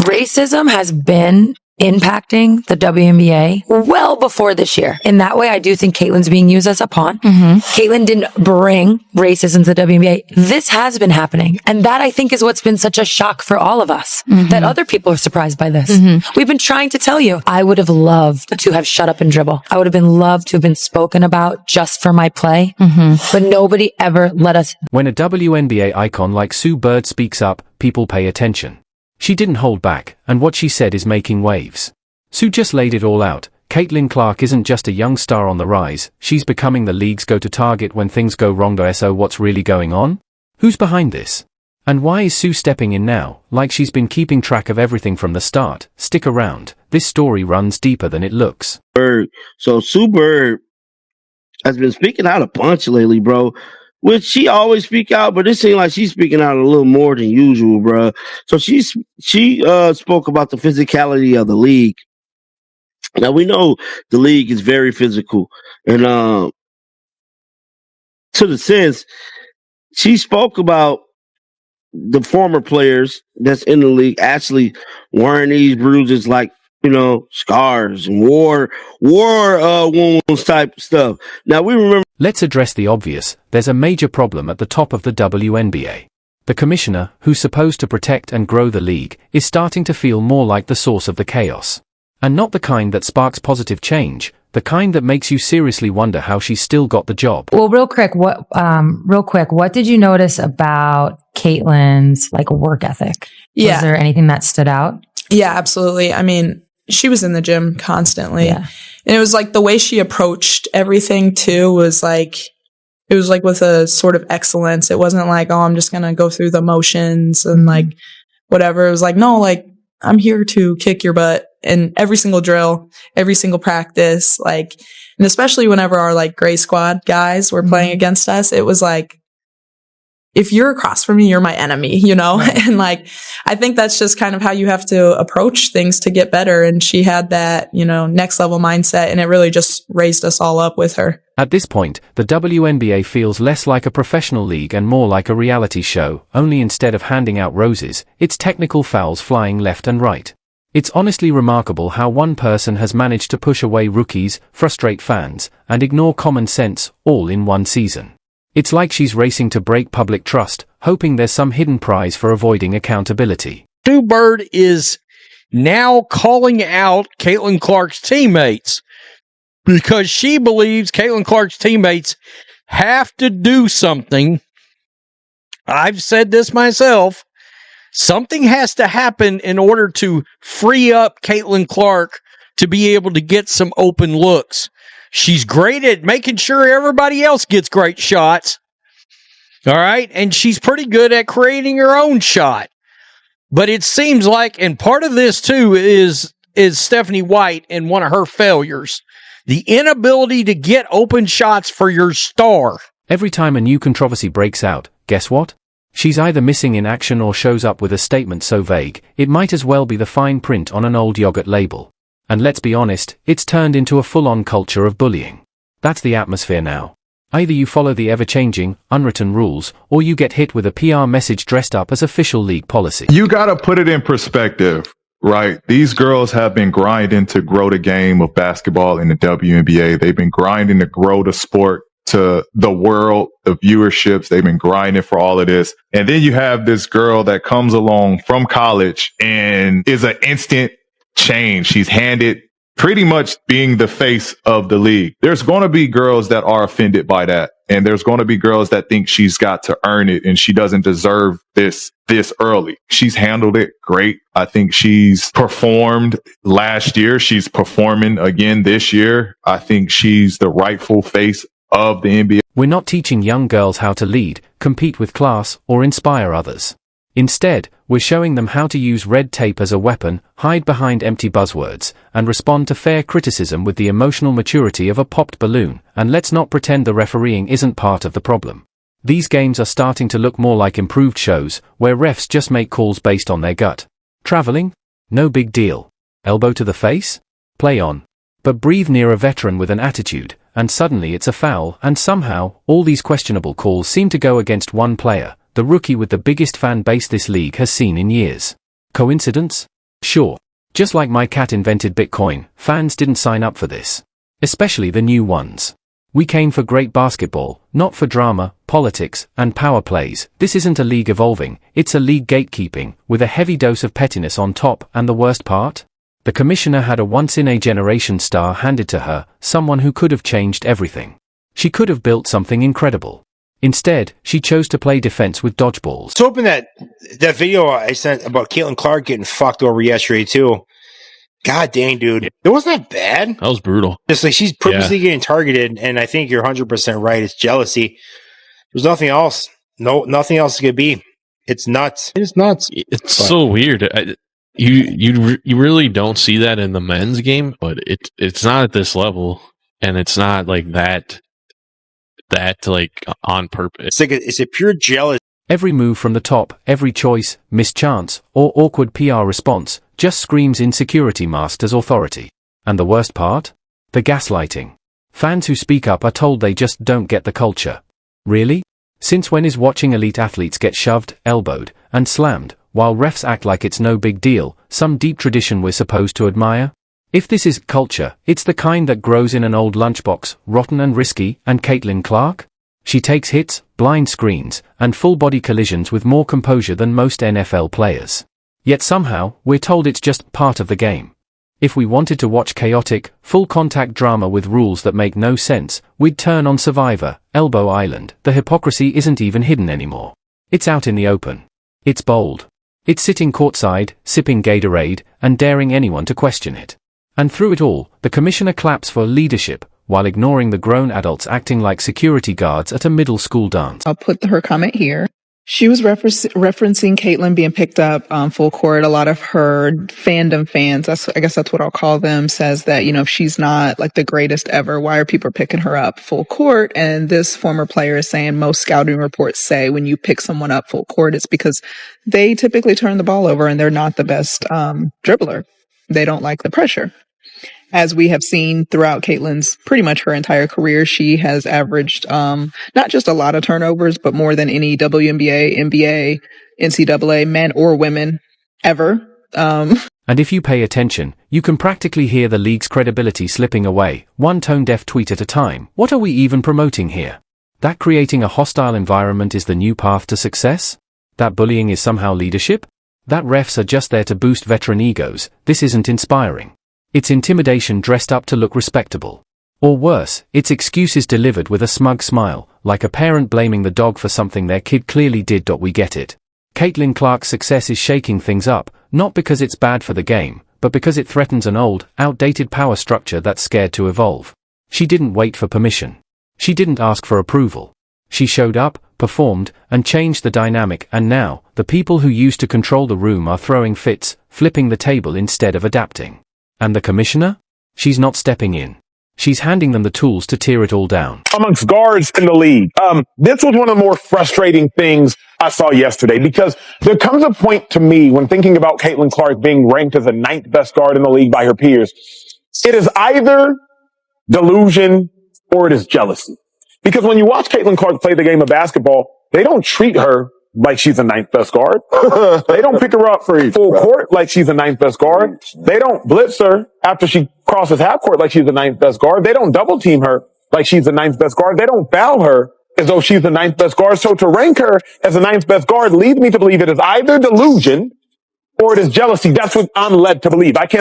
Racism has been impacting the WNBA well before this year. In that way, I do think Caitlin's being used as a pawn. Caitlin didn't bring racism to the WNBA. This has been happening. And that, I think, is what's been such a shock for all of us, that other people are surprised by this. We've been trying to tell you. I would have loved to have shut up and dribble. I would have been loved to have been spoken about just for my play. But nobody ever let us. When a WNBA icon like Sue Bird speaks up, people pay attention. She didn't hold back, and what she said is making waves. Sue just laid it all out. Caitlin Clark isn't just a young star on the rise, she's becoming the league's go-to target when things go wrong. So what's really going on? Who's behind this? And why is Sue stepping in now, like she's been keeping track of everything from the start? Stick around, this story runs deeper than it looks. So Sue Bird has been speaking out a bunch lately, bro. Which she always speak out, but it seems like she's speaking out a little more than usual, bro. So she spoke about the physicality of the league. Now we know the league is very physical, and to the sense, she spoke about the former players that's in the league actually wearing these bruises like, scars and war wounds type stuff. Now we remember. Let's address the obvious. There's a major problem at the top of the WNBA. The commissioner, who's supposed to protect and grow the league, is starting to feel more like the source of the chaos. And not the kind that sparks positive change, the kind that makes you seriously wonder how she's still got the job. Well, real quick, what did you notice about Caitlin's work ethic? Yeah. Was there anything that stood out? Yeah, absolutely. I mean, she was in the gym constantly. Yeah. And it was the way she approached everything too was it was with a sort of excellence. It wasn't I'm just going to go through the motions and whatever. It was no, I'm here to kick your butt in every single drill, every single practice. And especially whenever our gray squad guys were playing against us, it was if you're across from me, you're my enemy, Right. And I think that's just kind of how you have to approach things to get better. And she had that, next level mindset, and it really just raised us all up with her. At this point, the WNBA feels less like a professional league and more like a reality show, only instead of handing out roses, it's technical fouls flying left and right. It's honestly remarkable how one person has managed to push away rookies, frustrate fans, and ignore common sense, all in one season. It's like she's racing to break public trust, hoping there's some hidden prize for avoiding accountability. Sue Bird is now calling out Caitlin Clark's teammates because she believes Caitlin Clark's teammates have to do something. I've said this myself. Something has to happen in order to free up Caitlin Clark to be able to get some open looks. She's great at making sure everybody else gets great shots. All right. And she's pretty good at creating her own shot. But it seems and part of this too is Stephanie White in one of her failures. The inability to get open shots for your star. Every time a new controversy breaks out, guess what? She's either missing in action or shows up with a statement so vague, it might as well be the fine print on an old yogurt label. And let's be honest, it's turned into a full-on culture of bullying. That's the atmosphere now. Either you follow the ever-changing, unwritten rules, or you get hit with a PR message dressed up as official league policy. You gotta put it in perspective, right? These girls have been grinding to grow the game of basketball in the WNBA. They've been grinding to grow the sport to the world, the viewerships. They've been grinding for all of this. And then you have this girl that comes along from college and is an instant change. She's handed pretty much being the face of the league. There's going to be girls that are offended by that. And there's going to be girls that think she's got to earn it and she doesn't deserve this early. She's handled it great. I think she's performed last year. She's performing again this year. I think she's the rightful face of the NBA. We're not teaching young girls how to lead, compete with class, or inspire others. Instead, we're showing them how to use red tape as a weapon, hide behind empty buzzwords, and respond to fair criticism with the emotional maturity of a popped balloon. And let's not pretend the refereeing isn't part of the problem. These games are starting to look more like improved shows, where refs just make calls based on their gut. Traveling? No big deal. Elbow to the face? Play on. But breathe near a veteran with an attitude, and suddenly it's a foul, and somehow, all these questionable calls seem to go against one player, the rookie with the biggest fan base this league has seen in years. Coincidence? Sure. Just like my cat invented Bitcoin, fans didn't sign up for this. Especially the new ones. We came for great basketball, not for drama, politics, and power plays. This isn't a league evolving, it's a league gatekeeping, with a heavy dose of pettiness on top, and the worst part? The commissioner had a once-in-a-generation star handed to her, someone who could have changed everything. She could have built something incredible. Instead, she chose to play defense with dodgeballs. I was hoping that video I sent about Caitlin Clark getting fucked over yesterday, too. God dang, dude. It wasn't that bad. That was brutal. Just like she's purposely getting targeted, and I think you're 100% right. It's jealousy. There's nothing else. No, nothing else it could be. It's nuts. It's nuts. It's so weird. You really don't see that in the men's game, but it's not at this level, and it's not like that like on purpose. It's a pure jealousy. Every move from the top, every choice, missed chance, or awkward PR response just screams insecurity masked as authority. And the worst part? The gaslighting. Fans who speak up are told they just don't get the culture. Really? Since when is watching elite athletes get shoved, elbowed, and slammed, while refs act like it's no big deal, some deep tradition we're supposed to admire? If this is culture, it's the kind that grows in an old lunchbox, rotten and risky, and Caitlin Clark? She takes hits, blind screens, and full-body collisions with more composure than most NFL players. Yet somehow, we're told it's just part of the game. If we wanted to watch chaotic, full-contact drama with rules that make no sense, we'd turn on Survivor, Elbow Island. The hypocrisy isn't even hidden anymore. It's out in the open. It's bold. It's sitting courtside, sipping Gatorade, and daring anyone to question it. And through it all, the commissioner claps for leadership, while ignoring the grown adults acting like security guards at a middle school dance. I'll put her comment here. She was referencing Caitlin being picked up full court. A lot of her fandom fans, I guess that's what I'll call them, says that, if she's not like the greatest ever, why are people picking her up full court? And this former player is saying most scouting reports say when you pick someone up full court, it's because they typically turn the ball over and they're not the best dribbler. They don't like the pressure. As we have seen throughout Caitlin's pretty much her entire career, she has averaged not just a lot of turnovers, but more than any WNBA, NBA, NCAA, men or women ever. And if you pay attention, you can practically hear the league's credibility slipping away, one tone-deaf tweet at a time. What are we even promoting here? That creating a hostile environment is the new path to success? That bullying is somehow leadership? That refs are just there to boost veteran egos? This isn't inspiring. It's intimidation dressed up to look respectable. Or worse, it's excuses delivered with a smug smile, like a parent blaming the dog for something their kid clearly did. We get it. Caitlin Clark's success is shaking things up, not because it's bad for the game, but because it threatens an old, outdated power structure that's scared to evolve. She didn't wait for permission. She didn't ask for approval. She showed up, performed, and changed the dynamic, and now, the people who used to control the room are throwing fits, flipping the table instead of adapting. And the commissioner? She's not stepping in. She's handing them the tools to tear it all down. Amongst guards in the league, this was one of the more frustrating things I saw yesterday, because there comes a point to me when thinking about Caitlin Clark being ranked as the 9th best guard in the league by her peers. It is either delusion or it is jealousy. Because when you watch Caitlin Clark play the game of basketball, they don't treat her like she's the 9th best guard. They don't pick her up for full court like she's the 9th best guard. They don't blitz her after she crosses half court like she's the 9th best guard. They don't double team her like she's the 9th best guard. They don't foul her as though she's the 9th best guard. So to rank her as the 9th best guard leads me to believe it is either delusion or it is jealousy. That's what I'm led to believe. I can't